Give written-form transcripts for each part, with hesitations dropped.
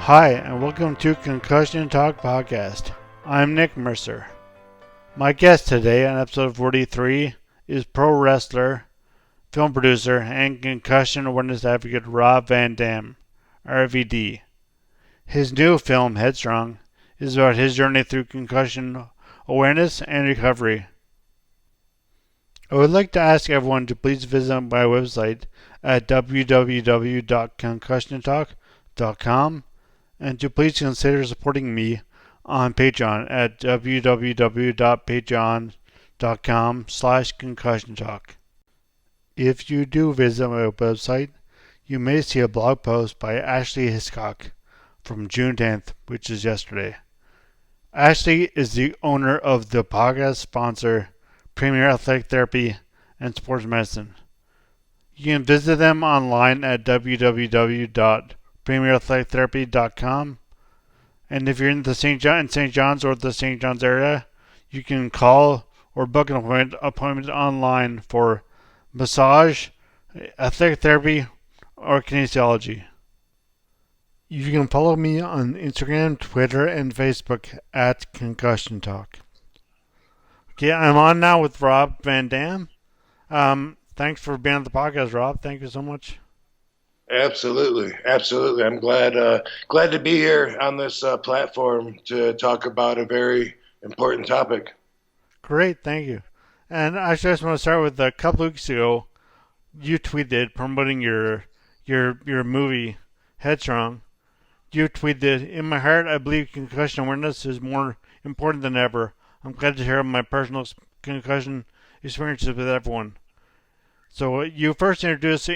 Hi, and welcome to Concussion Talk Podcast. I'm Nick Mercer. My guest today on episode 43 is pro wrestler, film producer, and concussion awareness advocate Rob Van Dam, RVD. His new film, Headstrong, is about his journey through concussion awareness and recovery. I would like to ask everyone to please visit my website at www.concussiontalk.com and to please consider supporting me on Patreon at www.patreon.com/concussiontalk. If you do visit my website, you may see a blog post by Ashley Hiscock from June 10th, which is yesterday. Ashley is the owner of the podcast sponsor Premier Athletic Therapy and Sports Medicine. You can visit them online at www.premierathletictherapy.com, and if you're in the St. John's or the St. John's area, you can call or book an appointment online for massage, athletic therapy, or kinesiology. You can follow me on Instagram, Twitter, and Facebook at Concussion Talk. Okay, I'm on now with Rob Van Dam. Thanks for being on the podcast, Rob. Thank you so much. Absolutely. I'm glad to be here on this platform to talk about a very important topic. Great, thank you. And I just want to start with a couple weeks ago, you tweeted promoting your movie Headstrong. You tweeted, "In my heart, I believe concussion awareness is more important than ever. I'm glad to share my personal concussion experiences with everyone." So you first introduced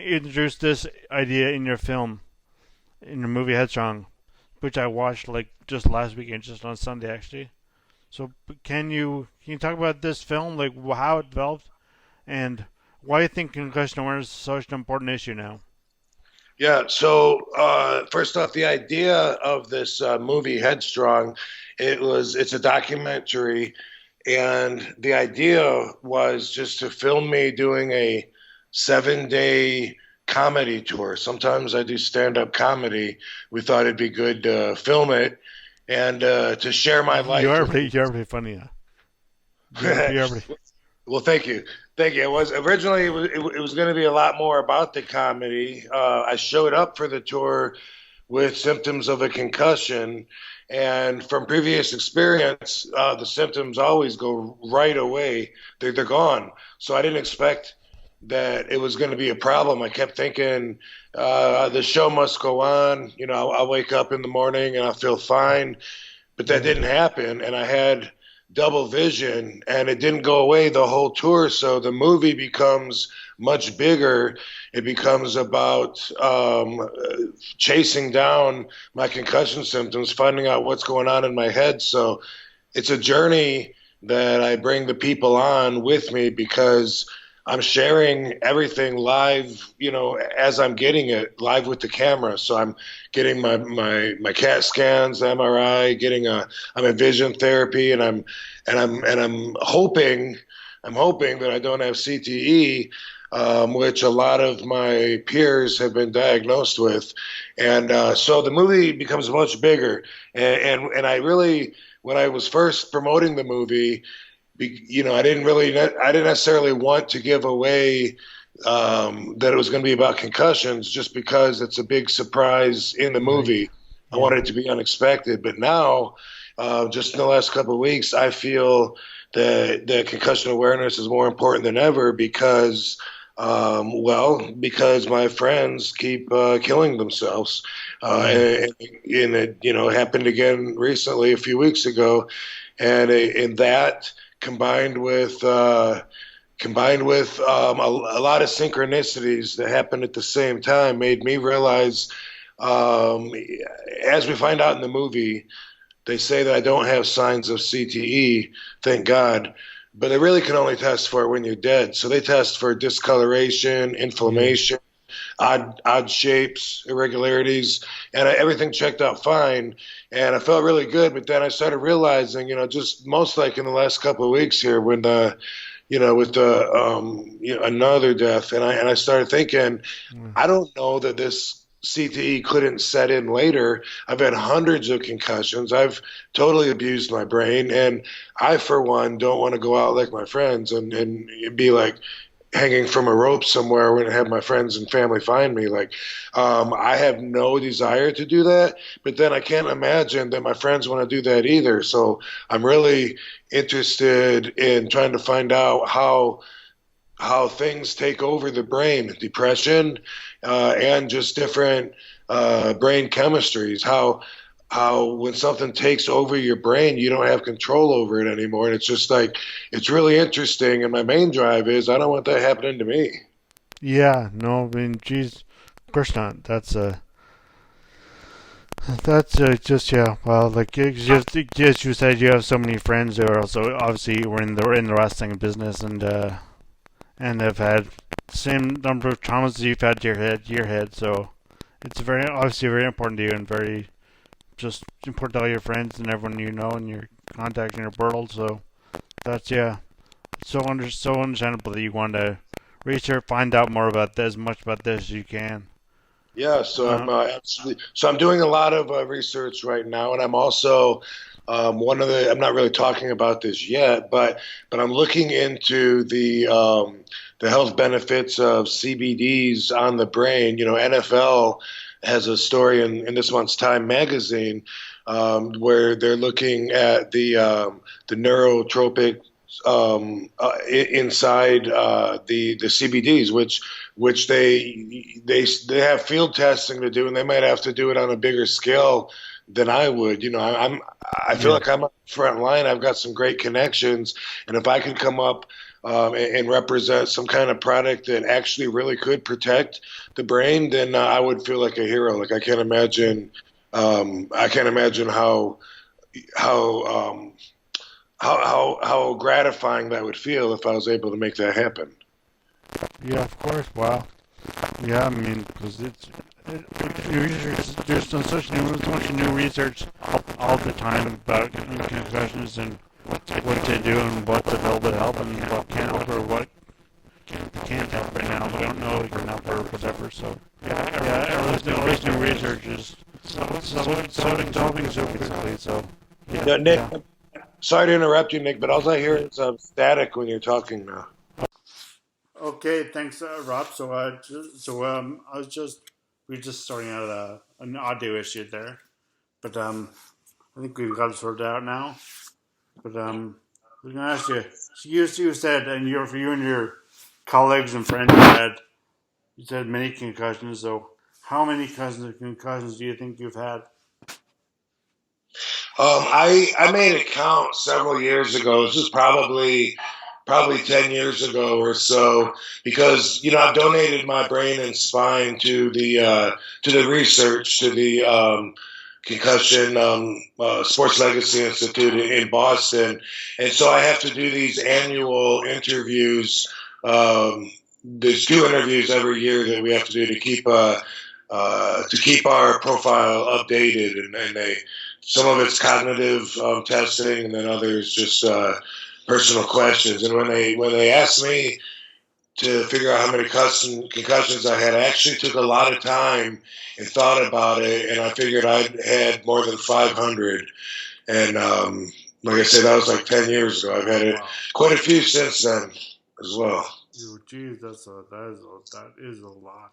this idea in your film, in your movie Headstrong, which I watched like just last weekend, just on Sunday actually. So can you talk about this film, like how it developed, and why you think concussion awareness is such an important issue now? Yeah. So first off, the idea of this movie Headstrong, it's a documentary, and the idea was just to film me doing a 7-day comedy tour. Sometimes I do stand-up comedy. We thought it'd be good to film it and to share my life. You're pretty funny. Well, thank you. It was originally it was going to be a lot more about the comedy. I showed up for the tour with symptoms of a concussion, and from previous experience, the symptoms always go right away. They're gone. So I didn't expect that it was going to be a problem. I kept thinking the show must go on. You know, I'll wake up in the morning and I'll feel fine. But that didn't happen, and I had double vision, and it didn't go away the whole tour. So the movie becomes much bigger. It becomes about chasing down my concussion symptoms, finding out what's going on in my head. So it's a journey that I bring the people on with me because I'm sharing everything live, you know, as I'm getting it live with the camera. So I'm getting my CAT scans, MRI, I'm in vision therapy, and I'm hoping that I don't have CTE, which a lot of my peers have been diagnosed with. And so the movie becomes much bigger. And I really, when I was first promoting the movie, you know, I didn't necessarily want to give away that it was going to be about concussions, just because it's a big surprise in the movie. I wanted it to be unexpected, but now, just in the last couple of weeks, I feel that concussion awareness is more important than ever because my friends keep killing themselves, and it, you know, happened again recently a few weeks ago, and that combined with a lot of synchronicities that happened at the same time made me realize, as we find out in the movie, they say that I don't have signs of CTE, thank God, but they really can only test for it when you're dead. So they test for discoloration, inflammation, odd shapes, irregularities, and everything checked out fine. And I felt really good, but then I started realizing, you know, just most like in the last couple of weeks here, when another death, and I started thinking, I don't know that this CTE couldn't set in later. I've had hundreds of concussions. I've totally abused my brain. And I, for one, don't want to go out like my friends and be like hanging from a rope somewhere when I have my friends and family find me. Like, I have no desire to do that, but then I can't imagine that my friends want to do that either. So I'm really interested in trying to find out how things take over the brain, depression, and just different brain chemistries. How when something takes over your brain, you don't have control over it anymore, and it's just like it's really interesting. And my main drive is I don't want that happening to me. Yeah, no, I mean, geez, of course not. That's just yeah. Well, like as you said, you have so many friends who are also obviously were in the wrestling business and have had the same number of traumas as you've had to your head. So it's very obviously very important to you and very just important to all your friends and everyone you know and your contact in your world. So that's yeah, so understandable that you want to research, find out more about this, as much about this as you can. Yeah, so I'm Uh, absolutely. So I'm doing a lot of research right now, and I'm also one of the. I'm not really talking about this yet, but I'm looking into the health benefits of CBDs on the brain. You know, NFL has a story in this month's Time magazine where they're looking at the neurotropic inside the CBDs, which they have field testing to do, and they might have to do it on a bigger scale than I would. You know, I feel yeah, like I'm on the front line. I've got some great connections, and if I could come up and represent some kind of product that actually really could protect the brain, then I would feel like a hero. Like I can't imagine. I can't imagine how um, how gratifying that would feel if I was able to make that happen. yeah, of course. Wow. Yeah, I mean, because there's so much new research all the time about concussions and what to do and what's available to help and what can't help or what can't help right now. We don't know or not or whatever. So always new research is developing so quickly. So yeah, Yeah, Nick, yeah. sorry to interrupt you, Nick, but all I hear is static when you're talking now. Okay, thanks, Rob. I was just we are just starting out an audio issue there, but I think we've got it sorted out now. But I was gonna ask you. So you said, and for you and your colleagues and friends you said many concussions. So how many concussions do you think you've had? I made a count several years ago. This is probably 10 years ago or so, because you know I've donated my brain and spine to the research to the concussion sports legacy institute in Boston, and so I have to do these annual interviews. There's two interviews every year that we have to do to keep our profile updated, and they some of it's cognitive testing, and then others just personal questions. And when they asked me to figure out how many concussions I had, I actually took a lot of time and thought about it, and I figured I'd had more than 500. And like I said, that was like 10 years ago. I've had it quite a few since then as well. Oh, geez, that is a lot.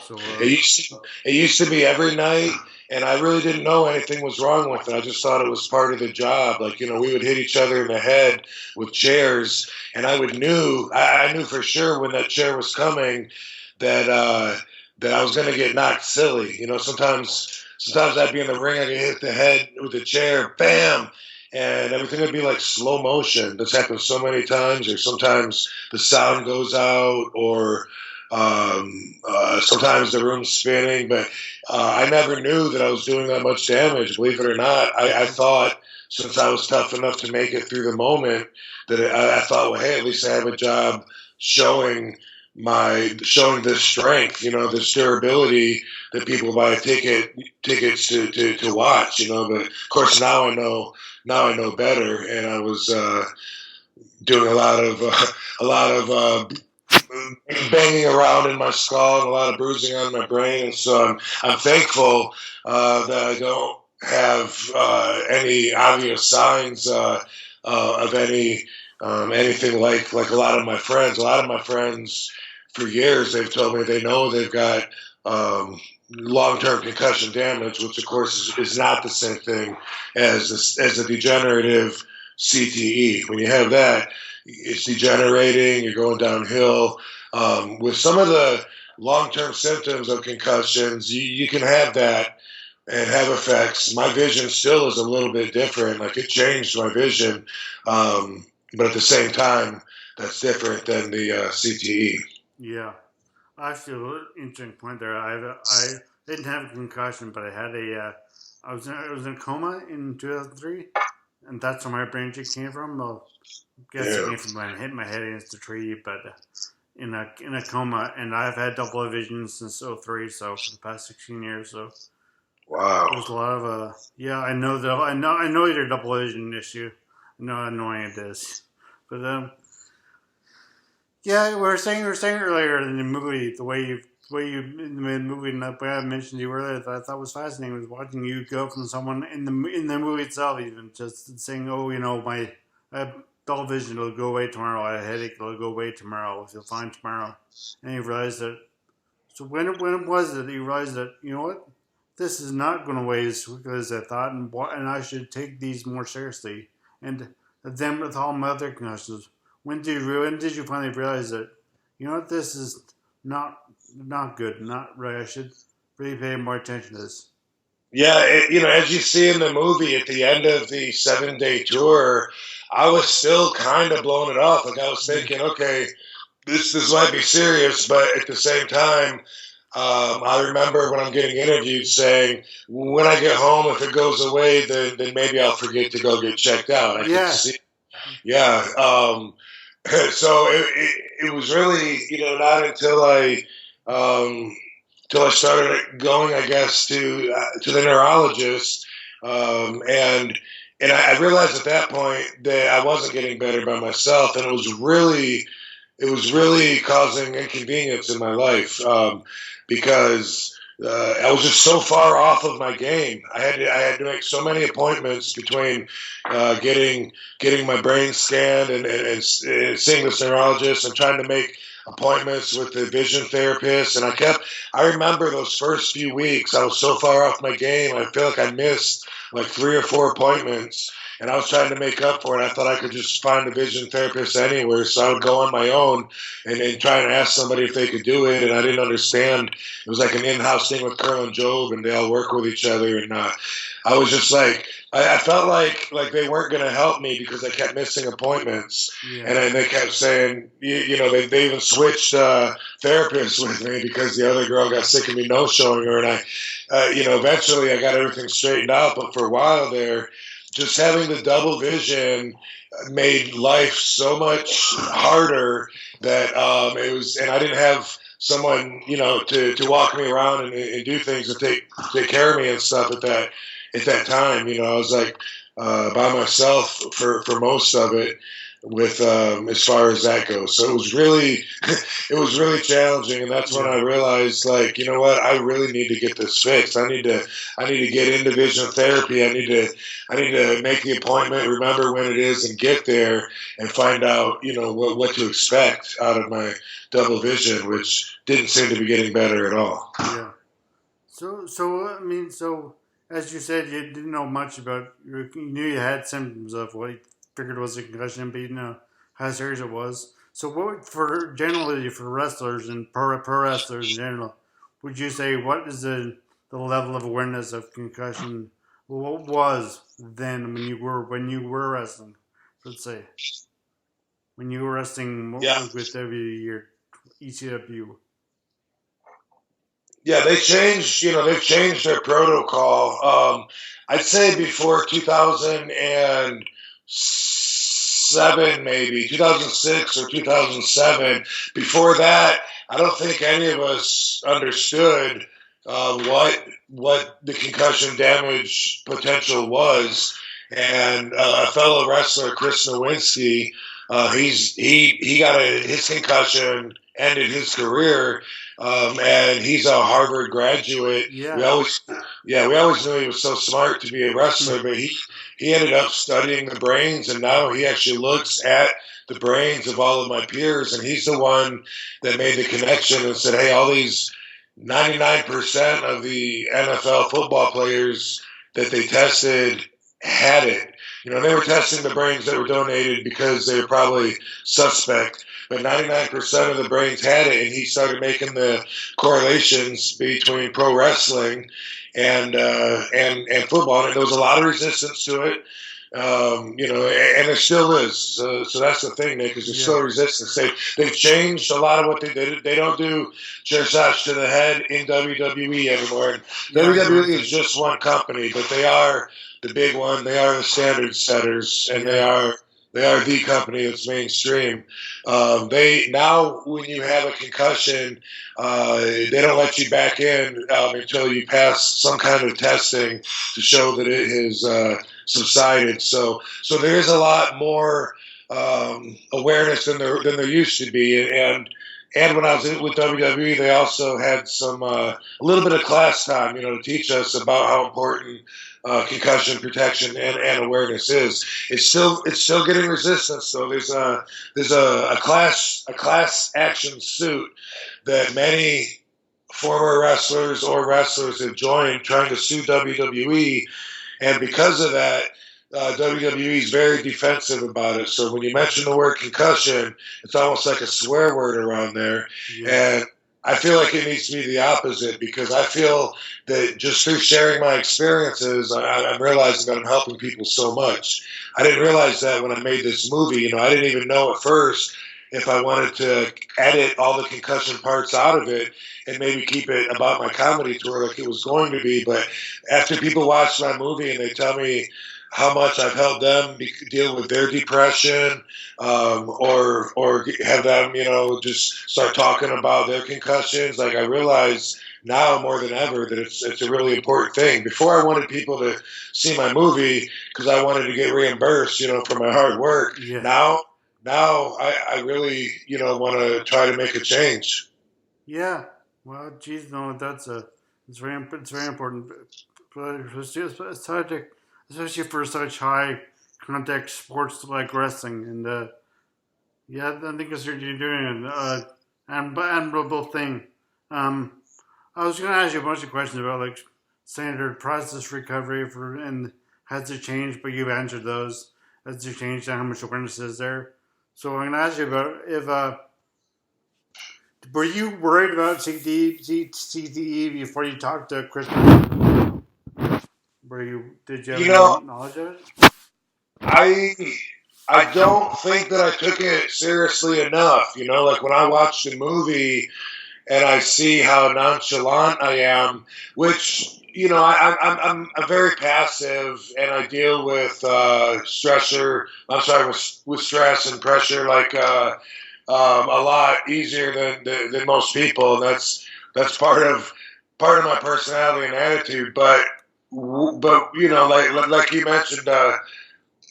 So It used to be every night, and I really didn't know anything was wrong with it. I just thought it was part of the job. Like, you know, we would hit each other in the head with chairs, and I knew for sure when that chair was coming that that I was going to get knocked silly. You know, sometimes I'd be in the ring, I'd get hit the head with the chair, bam, and everything would be like slow motion. This happened so many times, or sometimes the sound goes out, or sometimes the room's spinning, but I never knew that I was doing that much damage. Believe it or not, I thought since I was tough enough to make it through the moment that I thought, well, hey, at least I have a job showing showing this strength, you know, this durability that people buy tickets to watch, you know. But of course now I know better, and I was doing a lot of banging around in my skull and a lot of bruising on my brain. And so I'm thankful that I don't have any obvious signs of anything like a lot of my friends. A lot of my friends, for years, they've told me they know they've got long-term concussion damage, which of course is not the same thing as a degenerative CTE. When you have that, it's degenerating, you're going downhill. With some of the long-term symptoms of concussions, you can have that and have effects. My vision still is a little bit different. Like, it changed my vision, but at the same time, that's different than the CTE. Yeah. Actually, an interesting point there. I didn't have a concussion, but I had I was in a coma in 2003, and that's where my brain injury came from. Well, I guess it came from when I hit my head against a tree, but in a coma, and I've had double vision since 2003, so for the past 16 years. So wow, there's a lot of I know your double vision issue. I know how annoying it is, but yeah, we were saying earlier in the movie, the way you in the movie, and the way I mentioned you earlier, that I thought was fascinating, was watching you go from someone in the movie itself, even just saying, "Oh, I have dull vision, it'll go away tomorrow. I have a headache, it'll go away tomorrow. I'll feel fine tomorrow." And you realize that. So when it was that you realized that, you know what, this is not going away as quickly as I thought, and I should take these more seriously. And then with all my other concussions. When did you finally realize that, you know what, this is not good, not right? I should really pay more attention to this. Yeah, as you see in the movie, at the end of the 7-day tour, I was still kind of blowing it off. Like, I was thinking, okay, this might be serious, but at the same time, I remember when I'm getting interviewed saying, when I get home, if it goes away, then maybe I'll forget to go get checked out. Yeah. So it was really, not until I started going, I guess, to the neurologist, and I realized at that point that I wasn't getting better by myself, and it was really causing inconvenience in my life, because I was just so far off of my game. I had to make so many appointments between getting my brain scanned and seeing this neurologist and trying to make appointments with the vision therapist. And I remember those first few weeks, I was so far off my game. I feel like I missed like 3 or 4 appointments. And I was trying to make up for it. I thought I could just find a vision therapist anywhere. So I would go on my own and try and ask somebody if they could do it. And I didn't understand. It was like an in-house thing with Curl and Job, and they all work with each other. And I was just like, I felt like they weren't going to help me because I kept missing appointments. Yeah. And they kept saying, they even switched therapists with me because the other girl got sick of me no-showing her. And eventually I got everything straightened out. But for a while there, just having the double vision made life so much harder that it was, and I didn't have someone, to walk me around and do things and take care of me and stuff at that time. I was like by myself for most of it, with as far as that goes. So it was really challenging, and that's when I realized, like, you know what, I really need to get this fixed. I need to get into vision therapy. I need to make the appointment, remember when it is, and get there and find out, what to expect out of my double vision, which didn't seem to be getting better at all. Yeah. So as you said, you didn't know much about. You knew you had symptoms of what you figured was a concussion, but you know how serious it was. So, what for wrestlers and pro wrestlers in general, would you say what is the level of awareness of concussion? What was then when you were wrestling? Let's say when you were wrestling with ECW. Yeah, they've changed their protocol. I'd say before 2007, maybe 2006 or 2007. Before that, I don't think any of us understood what the concussion damage potential was. And a fellow wrestler, Chris Nowinski, he got his concussion ended his career. And he's a Harvard graduate. Yeah. We always knew he was so smart to be a wrestler, but he ended up studying the brains, and now he actually looks at the brains of all of my peers, and he's the one that made the connection and said, hey, all these 99% of the NFL football players that they tested had it. You know, they were testing the brains that were donated because they were probably suspect, but 99% of the brains had it, and he started making the correlations between pro wrestling and football, and there was a lot of resistance to it. You know, and there still is. So that's the thing, Nick, is there's still resistance. They've changed a lot of what they did. They don't do chair shots to the head in WWE anymore. WWE is just one company, but they are the big one. They are the standard setters, and they are the company that's mainstream. They now, when you have a concussion, they don't let you back in until you pass some kind of testing to show that it has subsided. So there is a lot more awareness than there used to be. And when I was with WWE, they also had some a little bit of class time, you know, to teach us about how important concussion protection and awareness is. It's still getting resistance. So there's a class action suit that many former wrestlers or wrestlers have joined trying to sue WWE, and because of that, WWE is very defensive about it. So when you mention the word concussion, it's almost like a swear word around there. And I feel like it needs to be the opposite, because I feel that just through sharing my experiences, I'm realizing that I'm helping people so much. I didn't realize that when I made this movie. You know, I didn't even know at first if I wanted to edit all the concussion parts out of it and maybe keep it about my comedy tour like it was going to be. But after people watch my movie and they tell me how much I've helped them deal with their depression, or have them, you know, just start talking about their concussions, like I realize now more than ever that it's a really important thing. Before I wanted people to see my movie because I wanted to get reimbursed, you know, for my hard work. Yeah. Now I really, you know, want to try to make a change. Yeah. Well, geez, no, it's very important. But especially for such high contact sports like wrestling, and I think it's what you're doing, and admirable thing. I was going to ask you a bunch of questions about like standard process recovery and has it changed, but you've answered those. Has it changed and how much awareness is there? So I'm going to ask you about if were you worried about CTE before you talked to Chris? Did you have any knowledge of it? I don't think that I took it seriously enough. You know, like when I watch the movie and I see how nonchalant I am, which, you know, I'm very passive, and I deal with with stress and pressure like a lot easier than most people, and that's part of my personality and attitude. But you know, like you mentioned,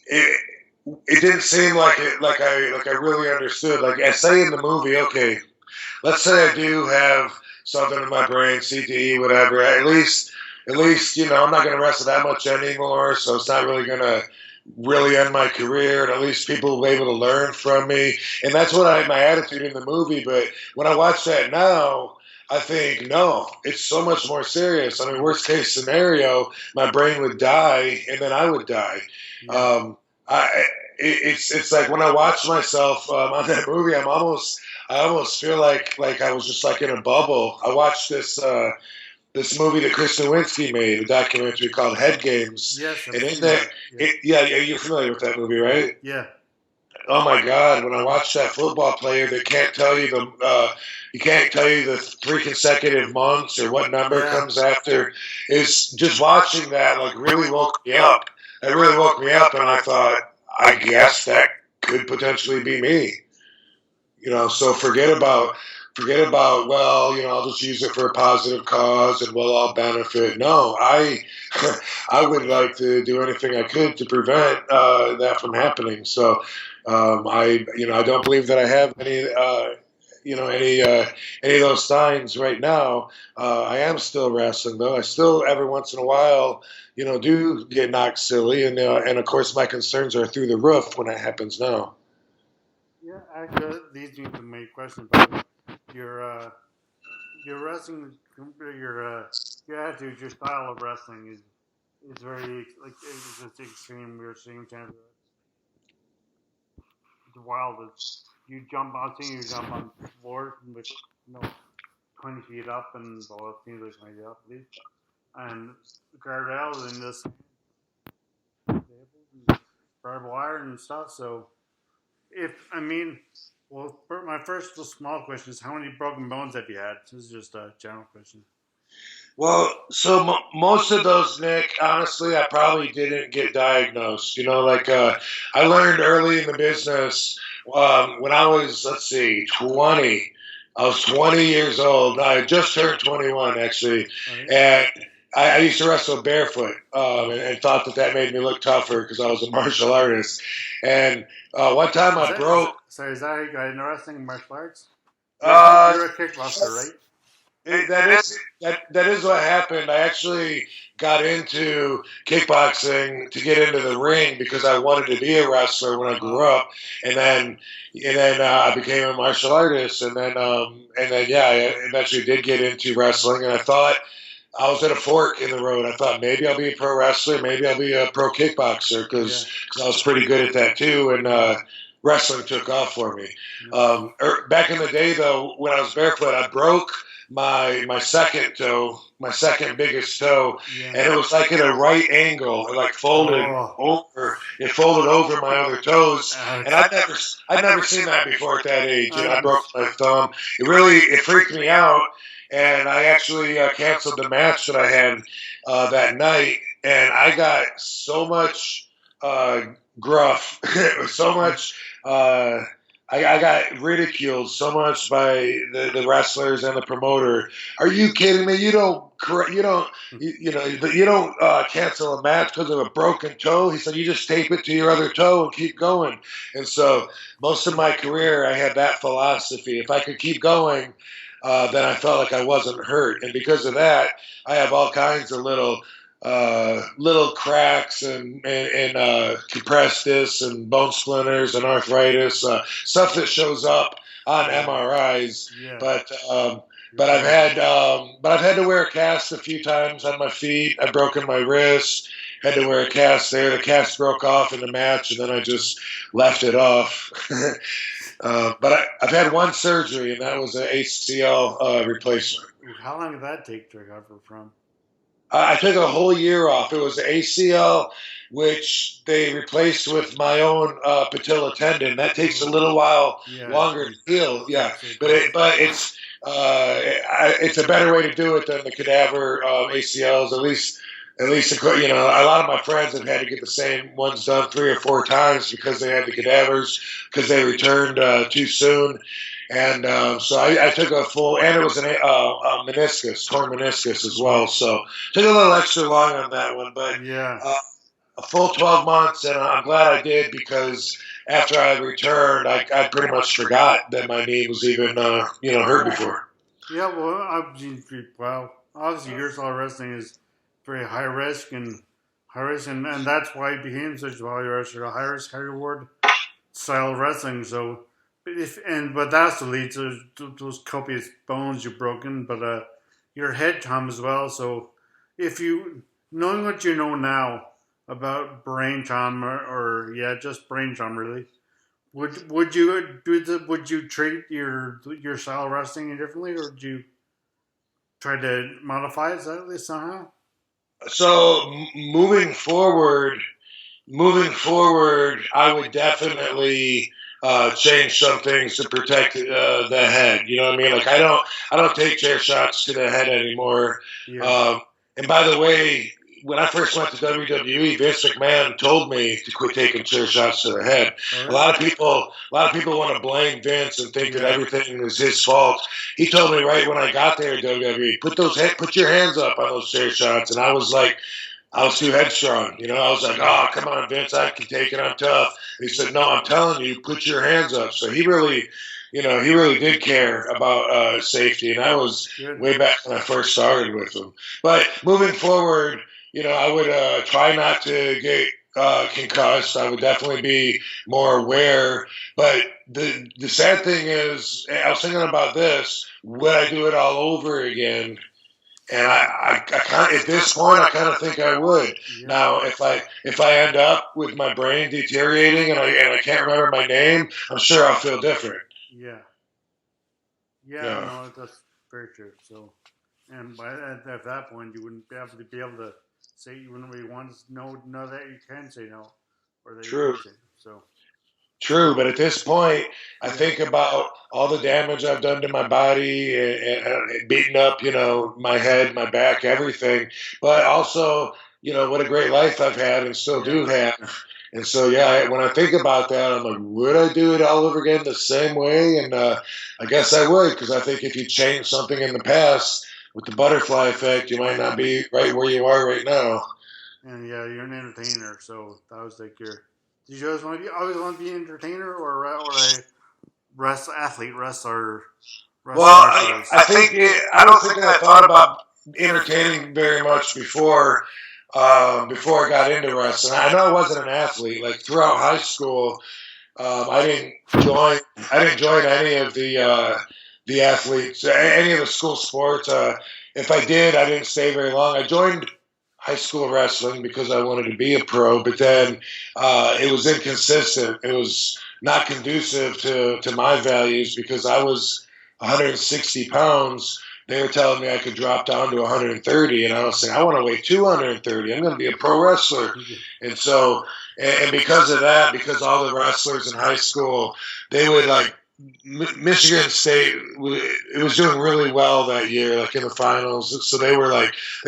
it didn't seem like I really understood. Like I say in the movie, okay, let's say I do have something in my brain, CTE, whatever. At least you know I'm not going to wrestle that much anymore, so it's not really going to really end my career, and at least people will be able to learn from me. And that's what my attitude in the movie. But when I watch that now, I think, no, it's so much more serious. I mean, worst case scenario, my brain would die, and then I would die. It's like when I watch myself on that movie, I almost feel like I was just like in a bubble. I watched this movie that Chris Nowinski made, a documentary called Head Games. Yes, and in that, you're familiar with that movie, right? Yeah. Oh my God! When I watch that football player that can't tell you the 3 consecutive months or what number comes after, is just watching that like really woke me up. It really woke me up, and I thought, I guess that could potentially be me. You know, so forget about, well, you know, I'll just use it for a positive cause and we'll all benefit. No, I would like to do anything I could to prevent that from happening. So I don't believe that I have any any of those signs right now. I am still wrestling though. I still every once in a while, do get knocked silly, and of course my concerns are through the roof when that happens now. Yeah, actually, that leads me to my question about your wrestling, your attitude, your style of wrestling is very it's just extreme. We're seeing kind of it's wild. You jump on, seeing you jump on floors with 20 feet up, and well, it seems like 20 feet up at least, and guardrails and this barbed wire and stuff. So well, my first small question is, how many broken bones have you had? This is just a general question. Well, so most of those, Nick, honestly, I probably didn't get diagnosed. I learned early in the business when I was, 20. I was 20 years old. I had just turned 21, actually. And I used to wrestle barefoot and thought that made me look tougher because I was a martial artist. And one time I broke. Is that how you got into wrestling and martial arts? You're a kickboxer, right? That is what happened. I actually got into kickboxing to get into the ring because I wanted to be a wrestler when I grew up, and then I became a martial artist, and then I eventually did get into wrestling, and I thought I was at a fork in the road. I thought maybe I'll be a pro wrestler, maybe I'll be a pro kickboxer because I was pretty good at that too, and wrestling took off for me. Back in the day, though, when I was barefoot, I broke my second toe, my second biggest toe, and it was like at a right angle. It folded over. It folded over my other toes, and I'd never seen that before at that age. And I broke my thumb. It freaked me out, and I actually canceled the match that I had that night, and I got so much gruff, so much. I got ridiculed so much by the wrestlers and the promoter. Are you kidding me? You don't cancel a match because of a broken toe. He said you just tape it to your other toe and keep going. And so most of my career, I had that philosophy. If I could keep going, then I felt like I wasn't hurt. And because of that, I have all kinds of little cracks and compressed discs and bone splinters and arthritis, stuff that shows up on MRIs. Yeah. But I've had to wear a cast a few times on my feet. I've broken my wrist. Had to wear a cast there. The cast broke off in the match, and then I just left it off. But I've had one surgery, and that was an ACL replacement. How long did that take to recover from? I took a whole year off. It was ACL, which they replaced with my own patella tendon. That takes a little while longer to heal. Yeah, but it's a better way to do it than the cadaver ACLs. At least a lot of my friends have had to get the same ones done 3 or 4 times because they had the cadavers because they returned too soon. And so I took a full, and it was a meniscus, torn meniscus as well. So took a little extra long on that one, but a full 12 months, and I'm glad I did because after I returned, I pretty much forgot that my knee was even hurt before. Yeah, well, obviously your style of wrestling is very high risk, and that's why it became such a high risk, high reward style of wrestling. So. But that also leads to those copious bones you've broken, but your head trauma as well. So, knowing what you know now about brain trauma, or just brain trauma, really, would you treat your style of wrestling differently, or would you try to modify it somehow? So moving forward, I would definitely change some things to protect the head. You know what I mean? Like I don't take chair shots to the head anymore. Yeah. And by the way, when I first went to WWE, Vince McMahon told me to quit taking chair shots to the head. Right. A lot of people want to blame Vince and think that everything is his fault. He told me right when I got there at WWE, put your hands up on those chair shots, and I was too headstrong. I was like, oh, come on, Vince, I can take it. I'm tough. And he said, no, I'm telling you, put your hands up. So he really he really did care about safety, and that was Good. way back when I first started with him. But moving forward, I would try not to get concussed. I would definitely be more aware. But the sad thing is, I was thinking about this: would I do it all over again? And I kind of, at this point, I kind of think I would. Yeah. Now, if I end up with my brain deteriorating and I can't remember my name, I'm sure I'll feel different. Yeah. Yeah. No, that's very true. So, and at that point, you wouldn't be able to say, you wouldn't really want to know that you can say no, or that True. you can say no. So, True, but at this point, I think about all the damage I've done to my body and beating up, my head, my back, everything. But also, what a great life I've had and still do have. And so, when I think about that, I'm like, would I do it all over again the same way? And I guess I would, because I think if you change something in the past with the butterfly effect, you might not be right where you are right now. and yeah, you're an entertainer, so that was like your. Did you always want to be an entertainer or a wrestler? Well, I think I don't think I thought about entertaining very much before I got into wrestling. I know I wasn't an athlete. Like throughout high school, I didn't join any of the athletes, any of the school sports. If I did, I didn't stay very long. I joined high school wrestling because I wanted to be a pro, but then it was inconsistent. It was not conducive to my values because I was 160 pounds. They were telling me I could drop down to 130, and I was saying, I want to weigh 230. I'm going to be a pro wrestler. And so, and because of that, because all the wrestlers in high school, they would like, Michigan State, it was doing really well that year, like in the finals. So they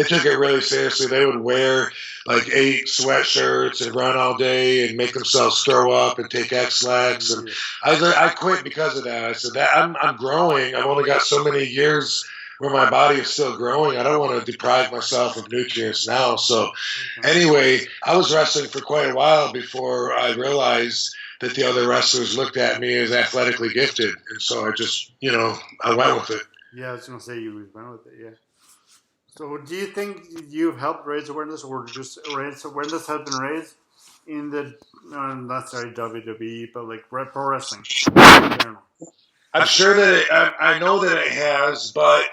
took it really seriously. They would wear like 8 sweatshirts and run all day and make themselves throw up and take X-Lax. And I quit because of that. I said, that I'm growing. I've only got so many years where my body is still growing. I don't want to deprive myself of nutrients now. So anyway, I was wrestling for quite a while before I realized that the other wrestlers looked at me as athletically gifted. And so I just, I went with it. Yeah, I was going to say you went with it, yeah. So do you think you've helped raise awareness, or just awareness has been raised in the, not necessarily WWE, but like pro wrestling in general? I'm sure that I know that it has, but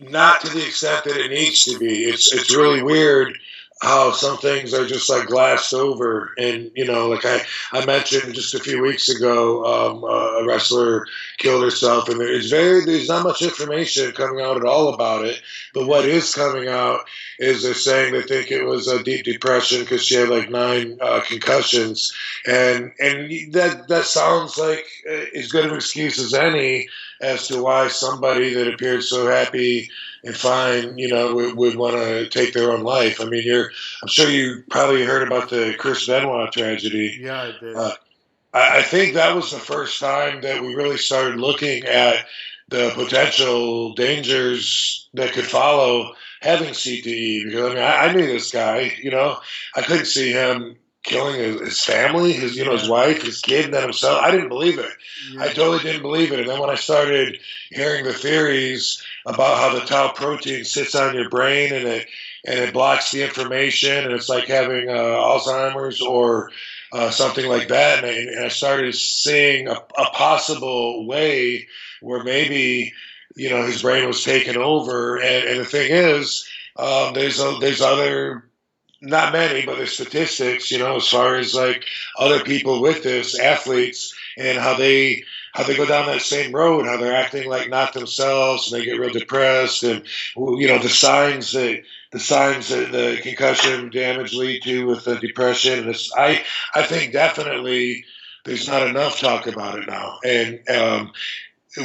not to the extent that it needs to be. It's really weird how some things are just like glassed over. And, like I mentioned just a few weeks ago, a wrestler killed herself, and there's not much information coming out at all about it. But what is coming out is they're saying they think it was a deep depression because she had like 9 concussions. And that sounds like as good of an excuse as any as to why somebody that appeared so happy and fine, would want to take their own life. I mean, I'm sure you probably heard about the Chris Benoit tragedy. Yeah, I did. I think that was the first time that we really started looking at the potential dangers that could follow having CTE. Because I knew this guy. I couldn't see him killing his family, his wife, his kid, and then himself. I didn't believe it. I totally didn't believe it. And then when I started hearing the theories about how the tau protein sits on your brain and it blocks the information, and it's like having Alzheimer's or something like that, and I started seeing a possible way where maybe his brain was taken over. And the thing is, there's other. Not many, but there's statistics, as far as like other people with this, athletes, and how they go down that same road, how they're acting like not themselves, and they get real depressed, and the signs that the concussion damage lead to with the depression. And I think definitely there's not enough talk about it now, and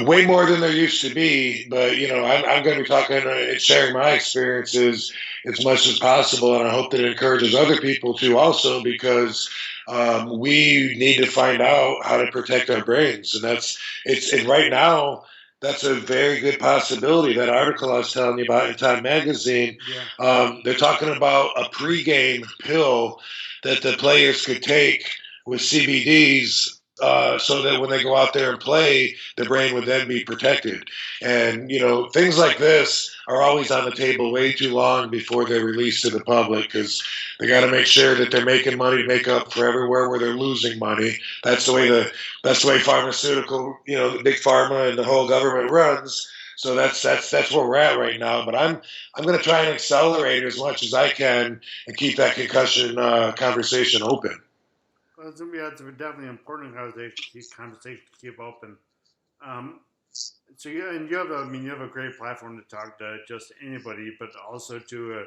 way more than there used to be. But I'm going to be talking and sharing my experiences as much as possible, and I hope that it encourages other people to also, because we need to find out how to protect our brains, and right now that's a very good possibility. That article I was telling you about in Time Magazine, they're talking about a pregame pill that the players could take with CBDs so that when they go out there and play, the brain would then be protected. And, things like this are always on the table way too long before they're released to the public because they got to make sure that they're making money to make up for everywhere where they're losing money. That's the way pharmaceutical, the big pharma and the whole government runs. So that's where we're at right now. But I'm going to try and accelerate as much as I can and keep that concussion conversation open. Well, it's definitely an important conversation to keep open. So you have a great platform to talk to just anybody, but also to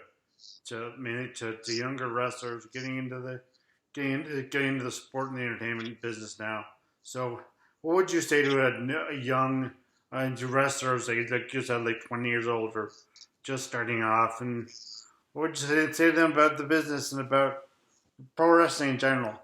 younger wrestlers getting into the sport and the entertainment business now. So, what would you say to a young wrestlers like you said, like 20 years old or just starting off, and what would you say to them about the business and about pro wrestling in general?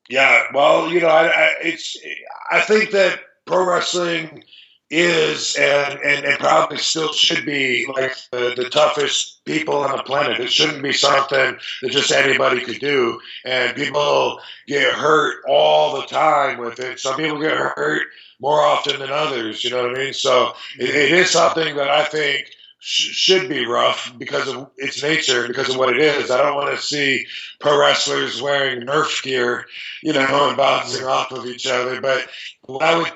Yeah, well, I think that pro wrestling is and probably still should be like the toughest people on the planet. It shouldn't be something that just anybody could do. And people get hurt all the time with it. Some people get hurt more often than others. You know what I mean? So it is something that I think should be rough because of its nature, because of what it is. I don't want to see pro wrestlers wearing Nerf gear, and bouncing off of each other. But what I would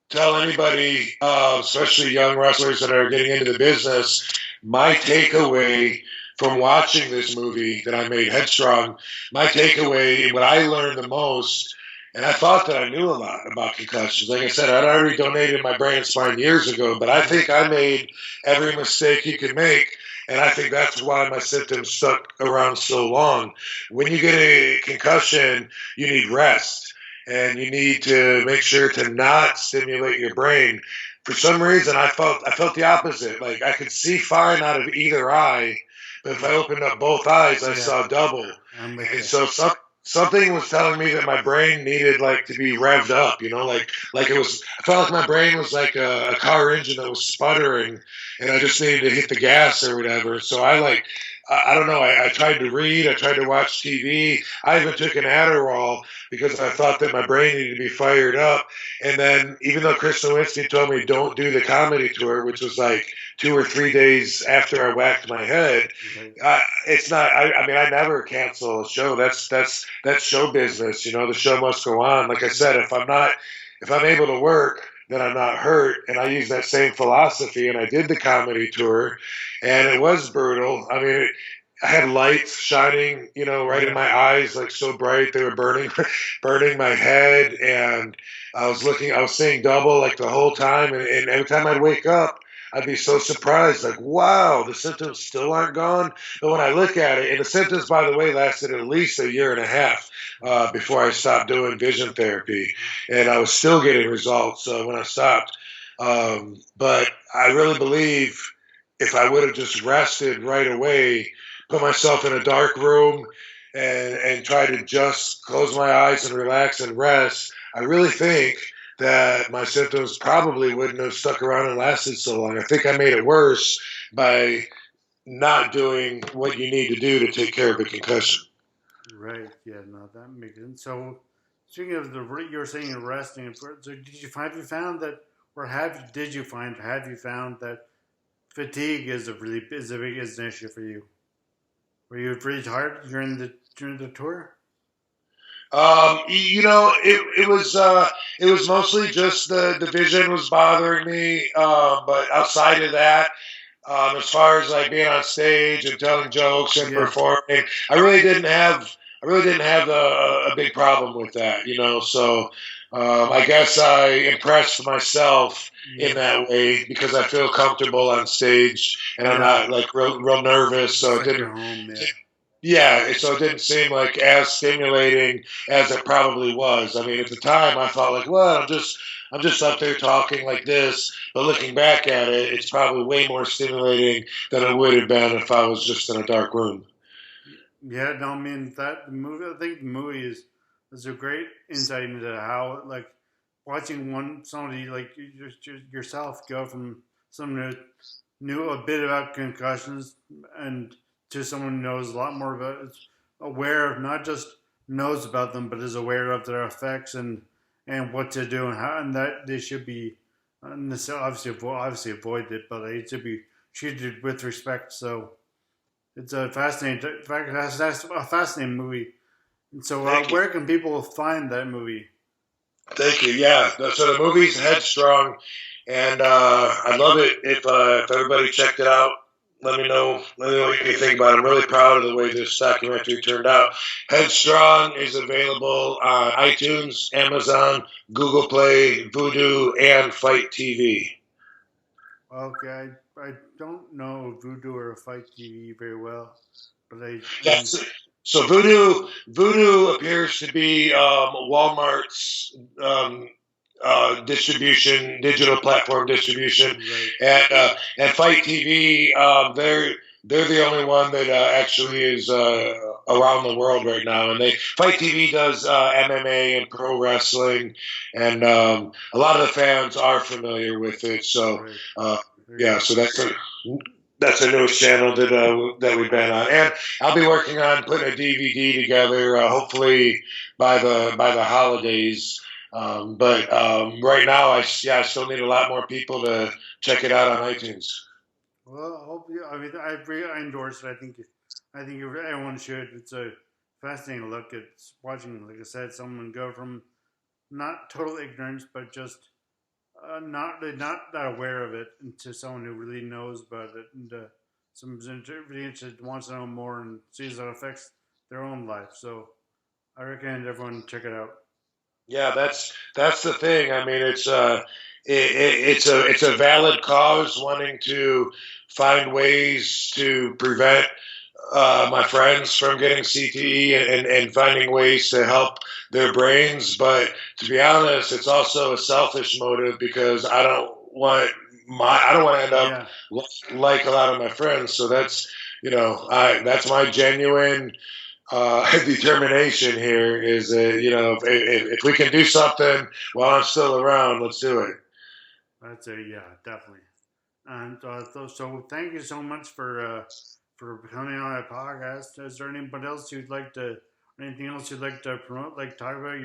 tell anybody, especially young wrestlers that are getting into the business, my takeaway from watching this movie that I made, Headstrong, my takeaway, what I learned the most, and I thought that I knew a lot about concussions. Like I said, I'd already donated my brain and spine years ago, but I think I made every mistake you can make, and I think that's why my symptoms stuck around so long. When you get a concussion, you need rest, and you need to make sure to not stimulate your brain. For some reason, I felt the opposite. Like I could see fine out of either eye, but if I opened up both eyes, I saw double. And so something was telling me that my brain needed to be revved up, like it was. I felt like my brain was like a car engine that was sputtering, and I just needed to hit the gas or whatever. So I don't know. I tried to read. I tried to watch TV. I even took an Adderall because I thought that my brain needed to be fired up. And then, even though Chris Nowinski told me don't do the comedy tour, which was like 2 or 3 days after I whacked my head, it's not. I mean, I never cancel a show. That's show business. The show must go on. Like I said, if I'm able to work, then I'm not hurt. And I use that same philosophy. And I did the comedy tour, and it was brutal. I mean, I had lights shining, right in my eyes, like so bright they were burning my head. And I was seeing double like the whole time. And every time I'd wake up, I'd be so surprised, like, wow, the symptoms still aren't gone. But when I look at it, and the symptoms, by the way, lasted at least a year and a half before I stopped doing vision therapy. And I was still getting results when I stopped. But I really believe if I would have just rested right away, put myself in a dark room and try to just close my eyes and relax and rest, I really think that my symptoms probably wouldn't have stuck around and lasted so long. I think I made it worse by not doing what you need to do to take care of a concussion. Right. Yeah. No, that makes sense. So, speaking of you were saying resting. So, did you find that fatigue is an issue for you? Were you really tired during the tour? It was mostly just the vision was bothering me. But outside of that, as far as like being on stage and telling jokes and performing, I really didn't have a big problem with that. So I guess I impressed myself in that way because I feel comfortable on stage and I'm not like real nervous. So it didn't. So it didn't seem like as stimulating as it probably was. I mean, at the time, I thought like, well, I'm just up there talking like this. But looking back at it, it's probably way more stimulating than it would have been if I was just in a dark room. Yeah, no, I mean I think the movie is a great insight into how like watching somebody like yourself go from someone who knew a bit about concussions and to someone who knows a lot more about, is aware of, not just knows about them, but is aware of their effects and and what to do and how, and that they should be obviously avoid it, but they should be treated with respect. So it's a fascinating, that's a fascinating movie. And so, Thank you. where can people find that movie? Thank you. Yeah. So the movie's Headstrong, and I'd love it if everybody checked it out. Let me know. Let me know what you think about it. I'm really proud of the way this documentary turned out. Headstrong is available on iTunes, Amazon, Google Play, Vudu, and Fight TV. Okay, I don't know Voodoo or Fight TV very well, but Yes. So Voodoo appears to be Walmart's distribution, digital platform distribution, and Fight TV. They're the only one that actually is around the world right now, and Fight TV does MMA and pro wrestling, and a lot of the fans are familiar with it. So yeah, so that's a newest channel that we've been on, and I'll be working on putting a DVD together, hopefully by the holidays. But right now, I still need a lot more people to check it out on iTunes. Well, I hope you. I mean, I endorse it. I think everyone should. It's a fascinating look at watching, like I said, someone go from not total ignorance, but just not that aware of it, into someone who really knows about it, and someone's really interested, wants to know more, and sees how it affects their own life. So I recommend everyone check it out. Yeah, that's the thing. I mean, it's a valid cause, wanting to find ways to prevent my friends from getting CTE, and finding ways to help their brains. But to be honest, it's also a selfish motive, because I don't want to end up like a lot of my friends. So that's that's my genuine determination here, is that if we can do something while I'm still around, let's do it. That's definitely. And so thank you so much for coming on my podcast. Is there anybody else anything else you'd like to promote? Like, talk about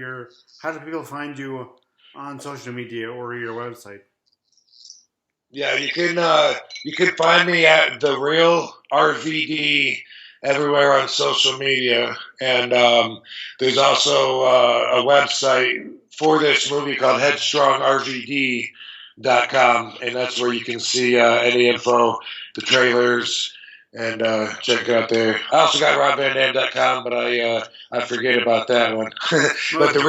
how do people find you on social media or your website? Yeah, you can find me at The Real RVD everywhere on social media, and there's also a website for this movie called HeadstrongRVD.com, and that's where you can see any info, the trailers, and check it out there. I also got RobVanDam.com, but I forget about that one. But the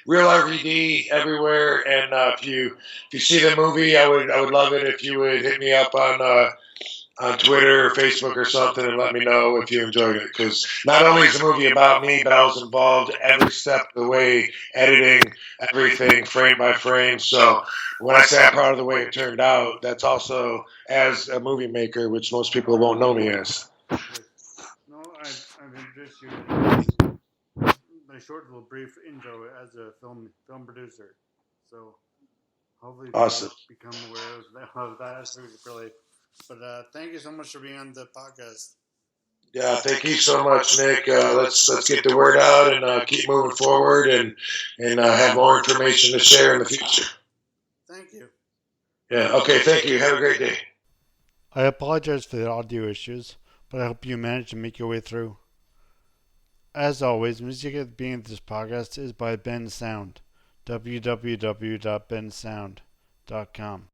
real RVD everywhere, and if you see the movie, I would love it if you would hit me up on Twitter or Facebook or something, and let me know if you enjoyed it. Because not only is the movie about me, but I was involved every step of the way, editing everything frame by frame. So when I say I'm proud of the way it turned out, that's also as a movie maker, which most people won't know me as. No, I've introduced you a short little brief intro as a film producer. So hopefully Awesome. become aware of that really. But thank you so much for being on the podcast. Yeah, thank you so much, Nick. Let's get the word out, and keep moving forward, and have more information to share in the future. Thank you. Yeah, okay, thank you. Have a great day. I apologize for the audio issues, but I hope you managed to make your way through. As always, music at the beginning of this podcast is by Ben Sound, www.bensound.com.